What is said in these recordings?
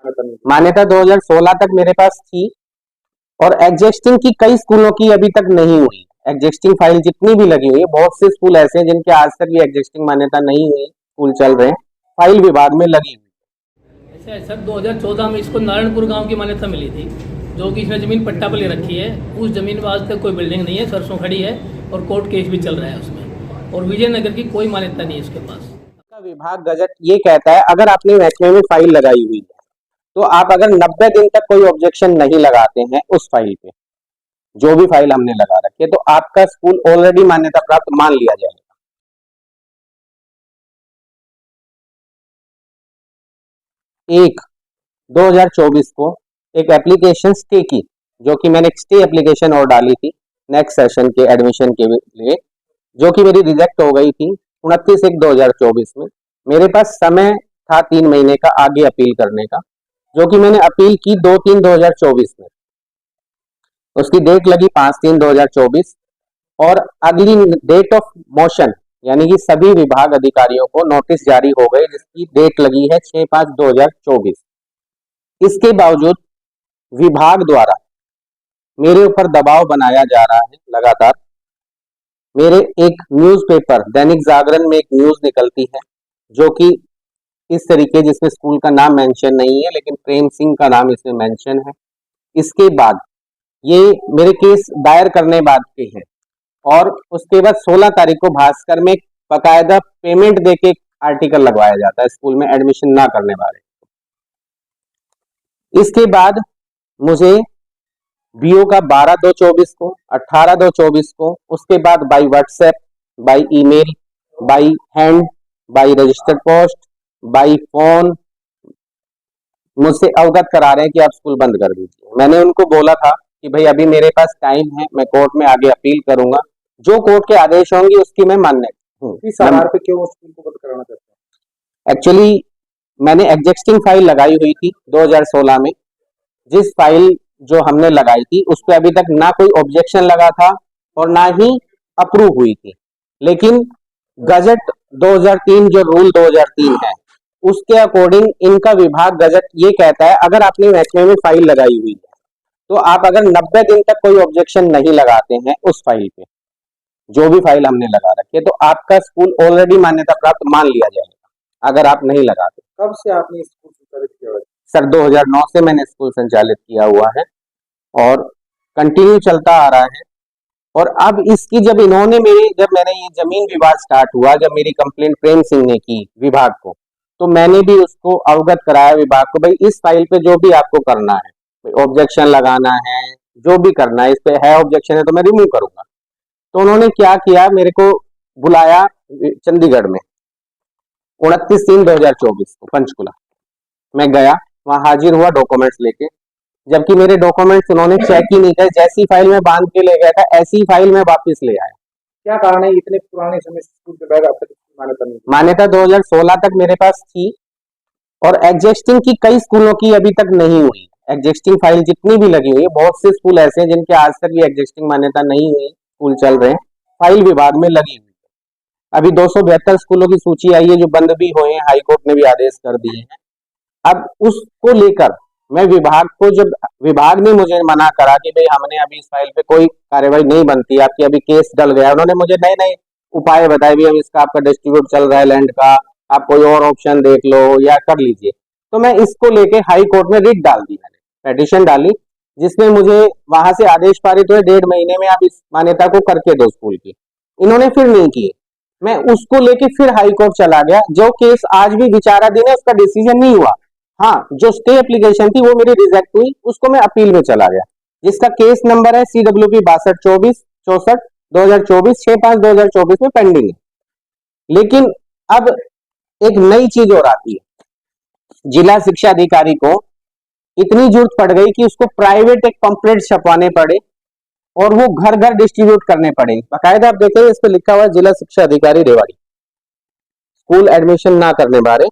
मान्यता 2016 तक मेरे पास थी और एग्जिस्टिंग की कई स्कूलों की अभी तक नहीं हुई। एग्जिस्टिंग फाइल जितनी भी लगी हुई है, बहुत से स्कूल ऐसे हैं जिनके आज तक भी एग्जिस्टिंग मान्यता नहीं हुई, स्कूल चल रहे हैं, फाइल विभाग में लगी हुई। ऐसा है सर, 2014 में इसको नारायणपुर गांव की मान्यता मिली थी, जो कि इसने ज़मीन पट्टा पर ले रखी है। उस ज़मीन में आज तक कोई बिल्डिंग नहीं है, सरसों खड़ी है और कोर्ट केस भी चल रहा है उसमें, और विजयनगर की कोई मान्यता नहीं है उसके पास। विभाग गजट ये कहता है, अगर आपने महकमे में फाइल लगाई हुई है तो आप अगर 90 दिन तक कोई ऑब्जेक्शन नहीं लगाते हैं उस फाइल पे, जो भी फाइल हमने लगा रखी है, तो आपका स्कूल ऑलरेडी मान्यता प्राप्त मान लिया जाएगा। 1/2024 को एक एप्लीकेशन स्टे की, जो कि मैंने स्टे एप्लीकेशन और डाली थी नेक्स्ट सेशन के एडमिशन के लिए, जो कि मेरी रिजेक्ट हो गई थी 29/1/2024 में। मेरे पास समय था 3 महीने का आगे अपील करने का, जो कि मैंने अपील की 2/3/2024 में। उसकी डेट लगी 5/3/2024 और अगली डेट ऑफ मोशन यानी कि सभी विभाग अधिकारियों को नोटिस जारी हो गए, जिसकी डेट लगी है 6/5/2024। इसके बावजूद विभाग द्वारा मेरे ऊपर दबाव बनाया जा रहा है लगातार। मेरे एक न्यूज़पेपर दैनिक जागरण में एक न्यूज निकलती है जो कि इस तरीके, जिसमें स्कूल का नाम मेंशन नहीं है लेकिन प्रेम सिंह का नाम इसमें मेंशन है। इसके बाद ये मेरे केस दायर करने बाद के हैं और उसके बाद 16 तारीख को भास्कर में बकायदा पेमेंट देके आर्टिकल लगवाया जाता है स्कूल में एडमिशन ना करने वाले। इसके बाद मुझे बीओ का 12/2/24 को, 18/2/24 को, उसके बाद by WhatsApp, by email, by hand, by registered post, by phone मुझसे अवगत करा रहे हैं कि आप स्कूल बंद कर दीजिए। मैंने उनको बोला था कि भाई अभी मेरे पास टाइम है, मैं कोर्ट में आगे अपील करूंगा, जो कोर्ट के आदेश होंगे उसकी मैं मान्य हूँ। इस आधार पे क्यों स्कूल को बंद कराना चाहते हैं? एक्चुअली मैंने एग्जिस्टिंग फाइल लगाई हुई थी 2016 में, जिस फाइल जो हमने लगाई थी उस पर अभी तक ना कोई ऑब्जेक्शन लगा था और ना ही अप्रूव हुई थी, लेकिन गजट 2003 जो रूल 2003 है उसके अकॉर्डिंग इनका विभाग गजट ये कहता है, अगर आपने महकमे में फाइल लगाई हुई है तो आप अगर 90 दिन तक कोई ऑब्जेक्शन नहीं लगाते हैं उस फाइल पे, जो भी फाइल हमने लगा रखी है, तो आपका स्कूल ऑलरेडी मान्यता प्राप्त मान लिया जाएगा अगर आप नहीं लगाते। कब से आपने स्कूल संचालित किया हुआ है? सर 2009 से मैंने स्कूल संचालित किया हुआ है और कंटिन्यू चलता आ रहा है। और अब इसकी जब मैंने ये जमीन विवाद स्टार्ट हुआ, जब मेरी कंप्लेंट प्रेम सिंह ने की विभाग को, तो मैंने भी उसको अवगत कराया विभाग को, भाई इस फाइल पे जो भी आपको करना है, ऑब्जेक्शन लगाना है, जो भी करना है, इस पे है ऑब्जेक्शन है तो मैं रिमूव करूंगा। तो उन्होंने क्या किया, मेरे को बुलाया चंडीगढ़ में 29/3/2024 को पंचकुला। मैं गया, वहां हाजिर हुआ डॉक्यूमेंट्स लेके, जबकि मेरे डॉक्यूमेंट्स उन्होंने चेक ही नहीं किया। जैसी फाइल में बांध के ले गया था ऐसी फाइल में वापस ले आया। क्या कारण है इतने पुराने समय से स्कूल के बाद अब तक मान्यता नहीं? मान्यता 2016 तक मेरे पास थी और एग्जिस्टिंग की कई स्कूलों की अभी तक नहीं हुई। एग्जिस्टिंग फाइल जितनी भी लगी हुई है, बहुत से स्कूल ऐसे हैं जिनके आज तक भी एग्जिस्टिंग मान्यता नहीं हुई, स्कूल चल रहे हैं, फाइल विभाग में लगी हुई है। अभी 272 स्कूलों की सूची आई है जो बंद भी हुए हैं, हाईकोर्ट ने भी आदेश कर दिए हैं। अब उसको लेकर मैं विभाग को, जब विभाग ने मुझे मना करा कि भाई हमने अभी इस फाइल पे कोई कार्यवाही नहीं बनती, आपकी अभी केस डल गया, उन्होंने मुझे नए नए उपाय बताए, भी हम इसका आपका डिस्ट्रीब्यूट चल रहा है लैंड का, आप कोई और ऑप्शन देख लो या कर लीजिए। तो मैं इसको लेके हाई कोर्ट में रिट डाल दी, मैंने पेटिशन डाली, जिसमें मुझे वहां से आदेश पारित हुए 1.5 महीने में आप इस मान्यता को करके दो स्कूल की। इन्होंने फिर नहीं किए, मैं उसको लेके फिर हाई कोर्ट चला गया। जो केस आज भी विचाराधीन है, उसका डिसीजन नहीं हुआ। हाँ, जो स्टे एप्लीकेशन थी वो मेरी रिजेक्ट हुई, उसको मैं अपील में चला गया, जिसका केस नंबर है CWP 6224/64 6/5/2024 में पेंडिंग है। लेकिन अब एक नई चीज और आती है, जिला शिक्षा अधिकारी को इतनी जरूरत पड़ गई कि उसको प्राइवेट एक पंपलेट छपवाने पड़े और वो घर घर डिस्ट्रीब्यूट करने पड़े। बाकायदा आप देखें, इस पे लिखा हुआ है जिला शिक्षा अधिकारी रेवाड़ी, स्कूल एडमिशन ना करने बारे,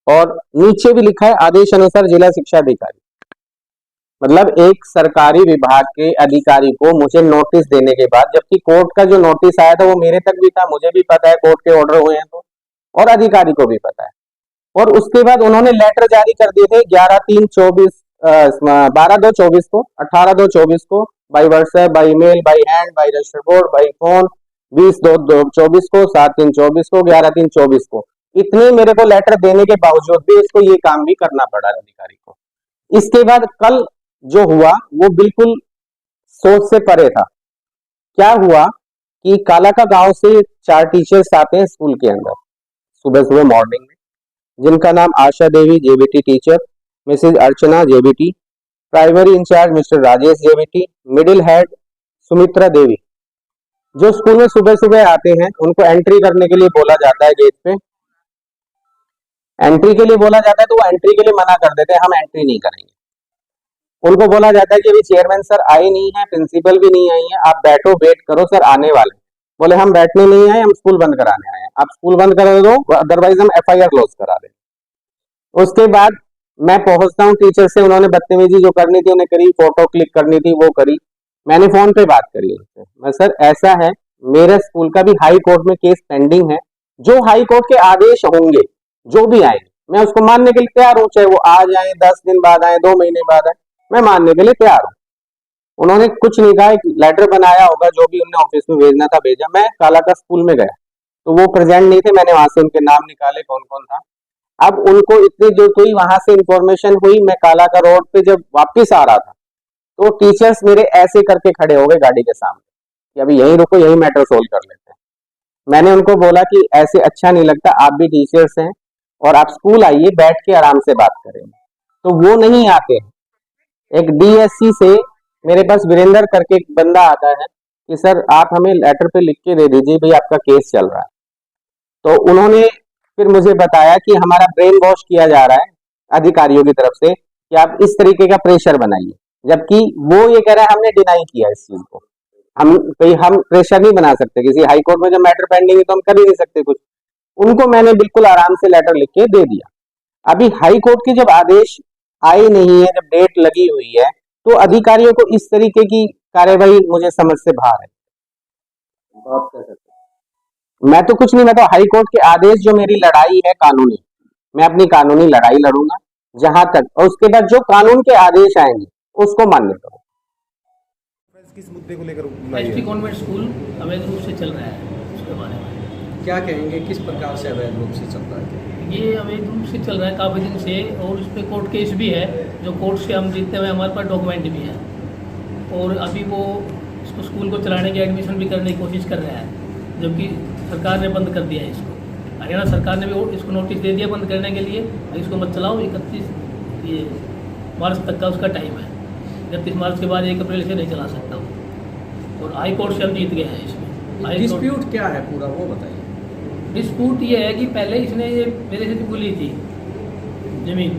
और नीचे भी लिखा है आदेश अनुसार जिला शिक्षा अधिकारी। मतलब एक सरकारी विभाग के अधिकारी को मुझे नोटिस देने के बाद, जबकि कोर्ट का जो नोटिस आया था वो मेरे तक भी था, मुझे भी पता है कोर्ट के ऑर्डर हुए हैं तो, और अधिकारी को भी पता है, और उसके बाद उन्होंने लेटर जारी कर दिए थे 11/3/24 12/2/24 को, 18/2/24 को, by WhatsApp, by email, by hand, by register board, by phone, 20/2/24 को, 7/3/24 को, 11/3/24 को। इतने मेरे को लेटर देने के बावजूद भी इसको ये काम भी करना पड़ा अधिकारी को। इसके बाद कल जो हुआ वो बिल्कुल सोच से परे था। क्या हुआ कि कालाका गांव से 4 टीचर्स आते हैं स्कूल के अंदर सुबह सुबह मॉर्निंग में, जिनका नाम Asha Devi JBT teacher, Mrs Archana JBT, primary incharge Mister Rajesh JBT, middle head Sumitra Devi. जो स्कूल में सुबह सुबह आते हैं उनको एंट्री करने के लिए बोला जाता है, गेट पे एंट्री के लिए बोला जाता है तो वो एंट्री के लिए मना कर देते हैं, हम एंट्री नहीं करेंगे। उनको बोला जाता है कि अभी चेयरमैन सर आए नहीं है, प्रिंसिपल भी नहीं आई है, आप बैठो, वेट करो, सर आने वाले। बोले हम बैठने नहीं आए, हम स्कूल बंद कराने आए हैं। आप स्कूल बंद करा दो, अदरवाइज हम FIR क्लोज करा दें। उसके बाद मैं पहुंचता हूँ टीचर से, उन्होंने बदतमीजी जो करनी थी उन्हें करी, फोटो क्लिक करनी थी वो करी। मैंने फोन पे बात करी उनसे, मैं सर ऐसा है मेरे स्कूल का भी हाई कोर्ट में केस पेंडिंग है, जो हाई कोर्ट के आदेश होंगे जो भी आएंगे मैं उसको मानने के लिए तैयार हूँ, चाहे वो आज आए, 10 दिन बाद आए, 2 महीने बाद आए, मैं मानने के लिए तैयार हूँ। उन्होंने कुछ नहीं कहा, एक लेटर बनाया होगा जो भी उन्होंने ऑफिस में भेजना था भेजा। मैं कालाका स्कूल में गया तो वो प्रेजेंट नहीं थे, मैंने वहां से उनके नाम निकाले कौन कौन था। अब उनको इतनी जो कोई वहां से इंफॉर्मेशन हुई, मैं कालाका रोड पे जब वापस आ रहा था तो टीचर्स मेरे ऐसे करके खड़े हो गए गाड़ी के सामने कि अभी यहीं रुको, यही मैटर सोल्व कर लेते हैं। मैंने उनको बोला कि ऐसे अच्छा नहीं लगता, आप भी टीचर्स हैं और आप स्कूल आइए, बैठ के आराम से बात करें। तो वो नहीं आते। एक DSC से मेरे पास वीरेंद्र करके एक बंदा आता है कि सर आप हमें लेटर पे लिख के दे दीजिए भाई आपका केस चल रहा है। तो उन्होंने फिर मुझे बताया कि हमारा ब्रेन वॉश किया जा रहा है अधिकारियों की तरफ से कि आप इस तरीके का प्रेशर बनाइए, जबकि वो ये कह रहा है हमने डिनाई किया इस चीज को। हम प्रेशर नहीं बना सकते किसी हाई कोर्ट में, जब मैटर पेंडिंग है तो हम कर ही नहीं सकते कुछ। उनको मैंने बिल्कुल आराम से लेटर लिख के दे दिया। अभी हाई कोर्ट के जब आदेश आए नहीं है, जब डेट लगी हुई है, तो अधिकारियों को इस तरीके की कार्यवाही मुझे समझ से बाहर है। आप क्या करते मैं तो कुछ नहीं, मैं तो हाई कोर्ट के आदेश, जो मेरी लड़ाई है कानूनी, मैं अपनी कानूनी लड़ाई लड़ूंगा जहां तक, और उसके बाद जो कानून के आदेश आएंगे उसको मान्य करूँ। किस मुद्दे को लेकर एसटी कॉन्वेंट स्कूल अवैध रूप से चल रहा है, उसके बारे में क्या कहेंगे, किस प्रकार से अवैध रूप से चल रहा है? ये अवैध रूप से चल रहा है काफ़ी दिन से, और उस पर कोर्ट केस भी है, जो कोर्ट से हम जीतते हुए हमारे पास डॉक्यूमेंट भी है। और अभी वो इसको स्कूल को चलाने की, एडमिशन भी करने की कोशिश कर रहा है, जबकि सरकार ने बंद कर दिया है इसको। हरियाणा सरकार ने भी इसको नोटिस दे दिया बंद करने के लिए, इसको मत चलाओ। 31 मार्च तक का उसका टाइम है, 31 मार्च के बाद 1 अप्रैल से नहीं चला सकता वो। और हाई कोर्ट से हम जीत गए हैं इसमें। डिस्प्यूट क्या है पूरा वो बताइए। डिस्प्यूट ये है कि पहले इसने ये मेरे से बोली थी जमीन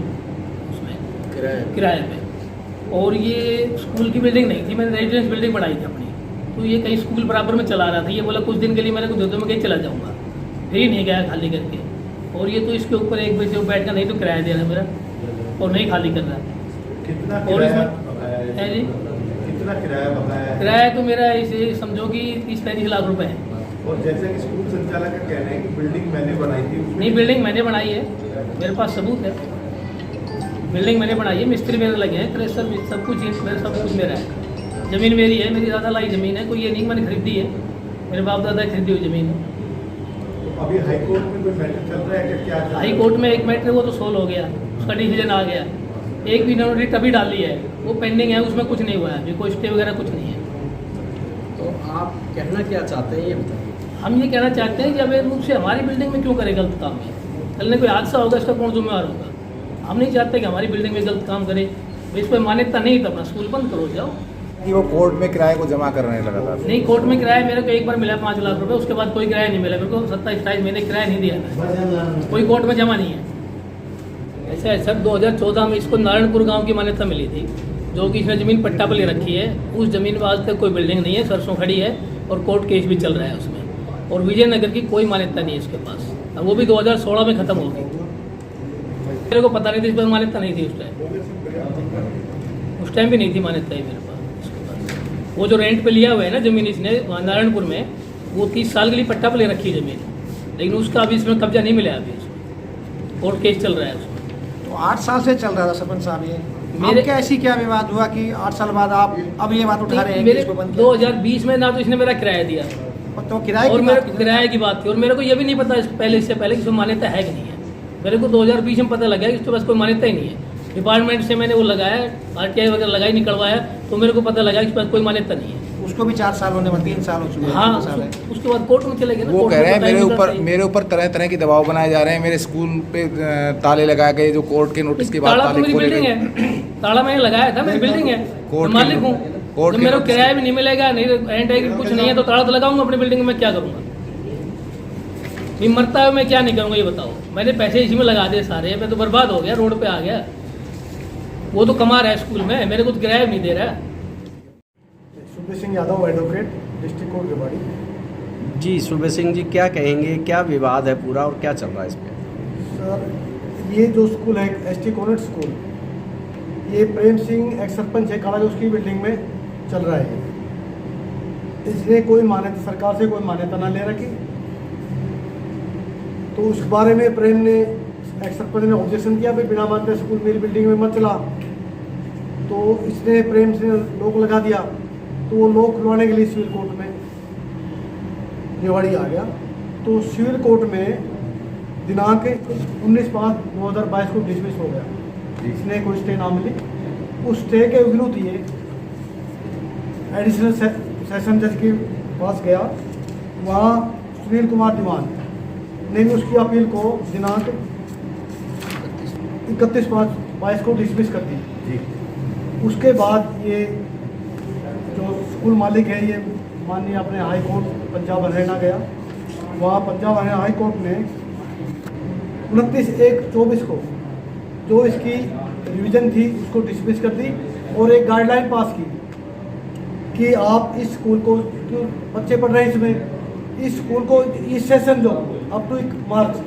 उसमें किराए पे, और ये स्कूल की बिल्डिंग नहीं थी, मैंने रेजिडेंस बिल्डिंग बनाई थी अपनी। तो ये कहीं स्कूल बराबर में चला रहा था, ये बोला कुछ दिन के लिए मैंने कुछ दे दो, मैं कहीं चला जाऊँगा, फिर ही नहीं गया खाली करके। और ये तो इसके ऊपर एक बजे बैठ कर नहीं तो किराया दे रहा है मेरा, और नहीं खाली कर रहा है। कितना और किराया इसमें है जी, कितना किराया बताया है? किराया तो मेरा इसे समझो कि 30-35 लाख रुपए है। और जैसे कि स्कूल संचालक का कहना है कि बिल्डिंग मैंने बनाई थी, उसमें नहीं, बिल्डिंग मैंने बनाई है, मेरे पास सबूत है, बिल्डिंग मैंने बनाई है, मिस्त्री मेरे लगे हैं, क्रेशर सब कुछ मेरा, सब कुछ मेरा है। ज़मीन मेरी है, मेरी दादा लाई ज़मीन है, कोई ये नहीं मैंने खरीदी है, मेरे बाप दादा की खरीदी हुई ज़मीन है। अभी हाई कोर्ट में कोई मैटर चल रहा है कि क्या चल रहा है? हाई कोर्ट में एक मैटर वो तो सोल्व हो गया, उसका डिसीजन आ गया। एक भी इन्होंने रिट अभी डाली है, वो पेंडिंग है, उसमें कुछ नहीं हुआ है अभी, कोई स्टे वगैरह कुछ नहीं है। तो आप कहना क्या चाहते हैं ये बताइए। हम ये कहना चाहते हैं कि अवैध रूप से हमारी बिल्डिंग में क्यों करे गलत काम है। कल ने कोई हादसा होगा, इसका कौन जिम्मेवार होगा। हम नहीं चाहते कि हमारी बिल्डिंग में गलत काम करे। इस पर मान्यता नहीं तो अपना स्कूल बंद करो, जाओ। कि वो कोर्ट में किराए को जमा करने लगा था। नहीं, कोर्ट में किराया मेरे को एक बार मिला 5 लाख रुपए, उसके बाद कोई किराया नहीं मिला मेरे को। 27-28 महीने किराया नहीं दिया था, कोई कोर्ट में जमा नहीं है। ऐसा है सर, 2014 में इसको नारायणपुर गांव की मान्यता मिली थी, जो कि इसने ज़मीन पट्टा पर ले रखी है। उस ज़मीन में आज तक कोई बिल्डिंग नहीं है, सरसों खड़ी है, और कोर्ट केस भी चल रहा है उसमें। और विजयनगर की कोई मान्यता नहीं है इसके पास, और वो भी 2016 में ख़त्म हो गई। मेरे को पता नहीं था, इस पर मान्यता नहीं थी उस टाइम भी नहीं थी मान्यता ही मेरे पास इसके पास। वो जो रेंट पे लिया हुआ है ना ज़मीन इसने नारायणपुर में, वो 30 साल के लिए पट्टा पर ले रखी है ज़मीन, लेकिन उसका अभी इसमें कब्जा नहीं मिला अभी इसमें। कोर्ट केस चल रहा है उसमें। तो 8 साल से चल रहा था सरपंच साहब ये मेरे- आपके ऐसी क्या विवाद हुआ कि 8 साल बाद आप अब ये बात उठा रहे हैं कि मेरे इसको बंद किया? 2020 में ना तो इसने मेरा किराया दिया तो किराए और की मेरे बात की। किराए की बात थी, और मेरे को ये भी नहीं पता इससे पहले कि इसमें मान्यता है कि नहीं है। मेरे को 2020 में पता लगा कि इसके पास कोई मान्यता ही नहीं है। डिपार्टमेंट से मैंने वो लगाया, RTI वगैरह लगाई, निकलवाया, तो मेरे को पता लगा कि इसके पास कोई मान्यता नहीं है। उसको भी 4 साल होने में 3 साल हो चुके हैं। हाँ, 3 साल है। उसके बाद कोर्ट में चले गए ना। वो कोर्ट कह में रहे हैं पता ही नहीं होता है। मेरे ऊपर तरह तरह के दबाव बनाए जा रहे हैं। मेरे स्कूल पे ताले लगाए गए, जो कोर्ट के नोटिस के बाद ताला तो ताले मेरी खोले बिल्डिंग गए। है, ताला मैंने लगाया था, मेरी बिल्डिंग है, कोर्ट मैं मालिक की- हूँ। कोर्ट जब की मेरे को नोटिस- किराया भी नहीं मिलेगा, नहीं रेंट है कुछ नहीं है, तो ताला तो लगाऊंगा अपनी बिल्डिंग में। मैं क्या करूंगा? ये मरता है, मैं क्या नहीं करूंगा ये बताओ। मैंने पैसे इसी में लगा दिए सारे, मैं तो बर्बाद हो गया, रोड पे आ गया। वो तो कमा रहा है स्कूल में, मेरे को तो किराया भी नहीं दे रहा है। सुबह Singh Yadav advocate, district court Rewari. जी सुबह सिंह जी, क्या कहेंगे, क्या विवाद है पूरा और क्या चल रहा है इस पे? सर ये जो स्कूल है ST कॉन्वेंट स्कूल, ये प्रेम सिंह एक्स सरपंच है काला, उसकी बिल्डिंग में चल रहा है। इसने कोई मान्यता, सरकार से कोई मान्यता ना ले रखी, तो उस बारे में प्रेम ने, एक्स सरपंच ने ऑब्जेक्शन किया, भाई बिना मान्यता स्कूल मेरी बिल्डिंग में मत चला। तो इसने प्रेम से लॉक लगा दिया, तो वो लॉक खुलवाने के लिए सिविल कोर्ट में रेवाड़ी आ गया। तो सिविल कोर्ट में दिनांक 19/5/2022 को डिसमिस हो गया। इसने कोई स्टे ना मिली, उस स्टे के विरुद्ध ये एडिशनल सेशन जज के पास गया। वहाँ सुनील कुमार दीवान ने भी उसकी अपील को दिनांक 31/5/22 को डिसमिस कर दी। उसके बाद ये जो स्कूल मालिक है, ये माननीय अपने हाई कोर्ट पंजाब हरियाणा गया। वहाँ पंजाब हरियाणा हाई कोर्ट ने 29/1/24 को जो इसकी रिवीजन थी उसको डिसमिस कर दी, और एक गाइडलाइन पास की कि आप इस स्कूल को, जो बच्चे पढ़ रहे हैं इसमें, इस स्कूल को इस सेशन जो अप टू मार्च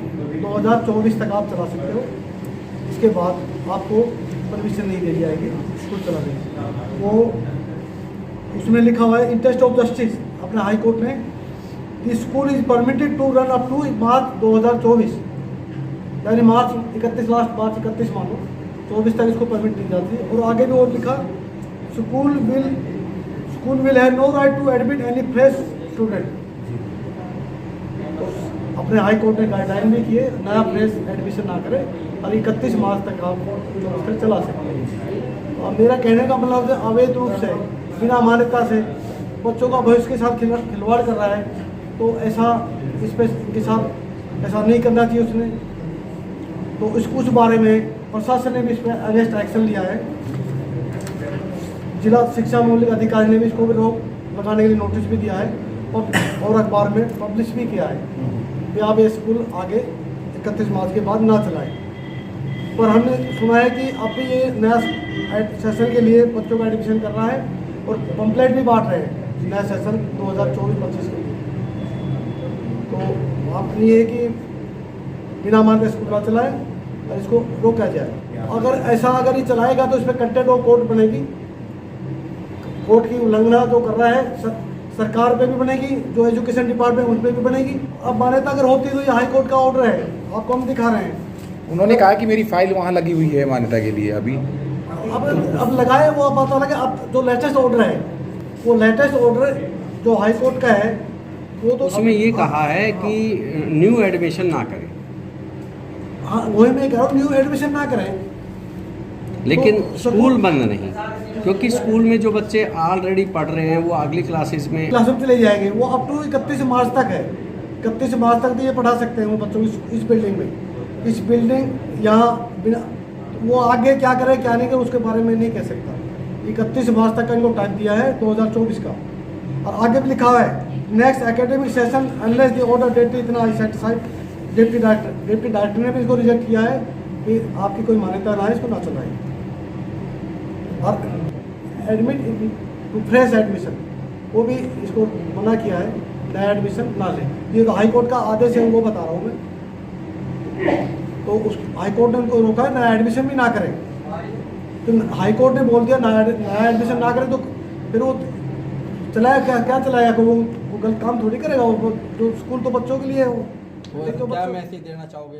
2024 तक आप चला सकते हो। इसके बाद आपको परमिशन नहीं दी जाएगी स्कूल चला देंगे। वो उसमें लिखा हुआ है इंटरेस्ट ऑफ जस्टिस, अपने हाई कोर्ट ने, कि school is permitted to run up to March 2024, यानी मार्च 31, लास्ट मार्च 31 मानो 24 तक इसको परमिट दी जाती है। और आगे भी और लिखा, school will have no right to admit any fresh student. तो अपने हाई कोर्ट ने गाइडलाइन भी किए, नया फ्रेश एडमिशन ना करें, और 31 मार्च तक आप सेमेस्टर चला सकते हैं। अब मेरा कहने का मतलब है, अवैध रूप से बिना मान्यता से बच्चों का भविष्य के साथ खिलवाड़ कर रहा है, तो ऐसा इस पे इनके साथ ऐसा नहीं करना चाहिए उसने। तो उस बारे में प्रशासन ने भी इस पर अरेस्ट एक्शन लिया है। जिला शिक्षा मौलिक अधिकारी ने भी इसको भी रोक लगाने के लिए नोटिस भी दिया है, और अखबार में पब्लिश भी किया है कि आप ये स्कूल आगे 31 मार्च के बाद ना चलाएं। पर हमने सुना है कि अब भी ये नया सेशन के लिए बच्चों का एडमिशन कर रहा है, और पंपलेट भी बांट रहे हैं नया सेशन 2024-25 के लिए। तो आप ये है कि बिना मान्यता स्कूल ना चलाएं और इसको रोका जाए। अगर ये चलाएगा तो इस पर कंटेंट ऑफ कोर्ट बनेगी, कोर्ट की उल्लंघना जो कर रहा है सरकार पे भी बनेगी, जो एजुकेशन डिपार्टमेंट उस पर भी बनेगी। अब मान्यता अगर होती तो ये हाई कोर्ट का ऑर्डर है, आपको हम दिखा रहे हैं। उन्होंने कहा कि मेरी फाइल वहाँ लगी हुई है मान्यता के लिए। अभी अब लगाए, वो पता लगे। अब जो लेटेस्ट ऑर्डर है, वो लेटेस्ट ऑर्डर जो हाई कोर्ट का है, वो तो उसमें ये कहा है कि न्यू एडमिशन ना करें, हाँ वही मैं कह रहा हूँ, न्यू एडमिशन ना करें। लेकिन तो स्कूल बंद नहीं, क्योंकि स्कूल में जो बच्चे ऑलरेडी पढ़ रहे हैं वो अगली क्लासेस में क्लास में चले जाएंगे। वो अप टू 31 मार्च तक है, 31 मार्च तक भी ये पढ़ा सकते हैं वो बच्चों को इस बिल्डिंग में। इस बिल्डिंग यहाँ बिना, वो आगे क्या करे क्या नहीं करे उसके बारे में नहीं कह सकता। 31 मार्च तक का इनको टाइम दिया है 2024 का, और आगे भी लिखा हुआ है next academic session unless the order date इतना सेटिस्फाइड। डिप्टी डायरेक्टर ने भी इसको रिजेक्ट किया है कि आपकी कोई मान्यता ना है, इसको ना चलाएं। और एडमिट टू फ्रेश एडमिशन, वो भी इसको मना किया है, नया एडमिशन ना लें। ये तो हाई कोर्ट का आदेश है, वो बता रहा हूँ मैं। तो उस हाई कोर्ट ने उनको रोका है नया एडमिशन भी ना करें। तो हाई कोर्ट ने बोल दिया नया एडमिशन ना करें, तो फिर वो चलाया क्या चलाया, वो गलत काम थोड़ी करेगा। वो जो स्कूल तो बच्चों के लिए है, वो क्या मैसेज देना चाहोगे?